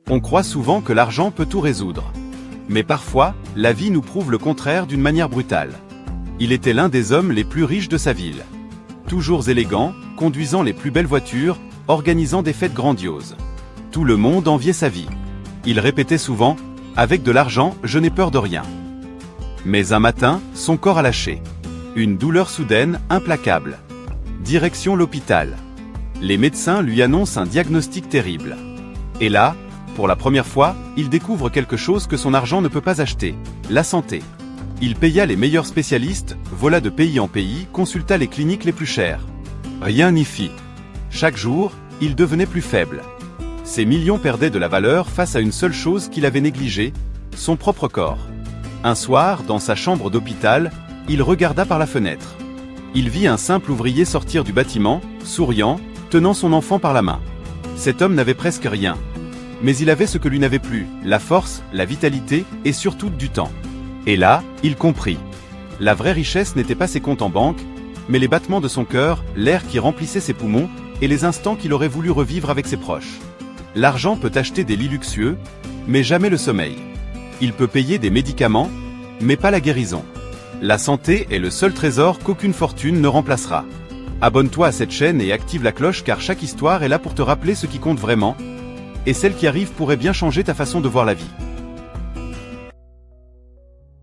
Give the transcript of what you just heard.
On croit souvent que l'argent peut tout résoudre. Mais parfois, la vie nous prouve le contraire d'une manière brutale. Il était l'un des hommes les plus riches de sa ville. Toujours élégant, conduisant les plus belles voitures, organisant des fêtes grandioses. Tout le monde enviait sa vie. Il répétait souvent « Avec de l'argent, je n'ai peur de rien ». Mais un matin, son corps a lâché. Une douleur soudaine, implacable. Direction l'hôpital. Les médecins lui annoncent un diagnostic terrible. Et là, pour la première fois, il découvre quelque chose que son argent ne peut pas acheter, la santé. Il paya les meilleurs spécialistes, vola de pays en pays, consulta les cliniques les plus chères. Rien n'y fit. Chaque jour, il devenait plus faible. Ses millions perdaient de la valeur face à une seule chose qu'il avait négligée, son propre corps. Un soir, dans sa chambre d'hôpital, il regarda par la fenêtre. Il vit un simple ouvrier sortir du bâtiment, souriant, tenant son enfant par la main. Cet homme n'avait presque rien. Mais il avait ce que lui n'avait plus, la force, la vitalité et surtout du temps. Et là, il comprit. La vraie richesse n'était pas ses comptes en banque, mais les battements de son cœur, l'air qui remplissait ses poumons, et les instants qu'il aurait voulu revivre avec ses proches. L'argent peut acheter des lits luxueux, mais jamais le sommeil. Il peut payer des médicaments, mais pas la guérison. La santé est le seul trésor qu'aucune fortune ne remplacera. Abonne-toi à cette chaîne et active la cloche car chaque histoire est là pour te rappeler ce qui compte vraiment, et celle qui arrive pourrait bien changer ta façon de voir la vie.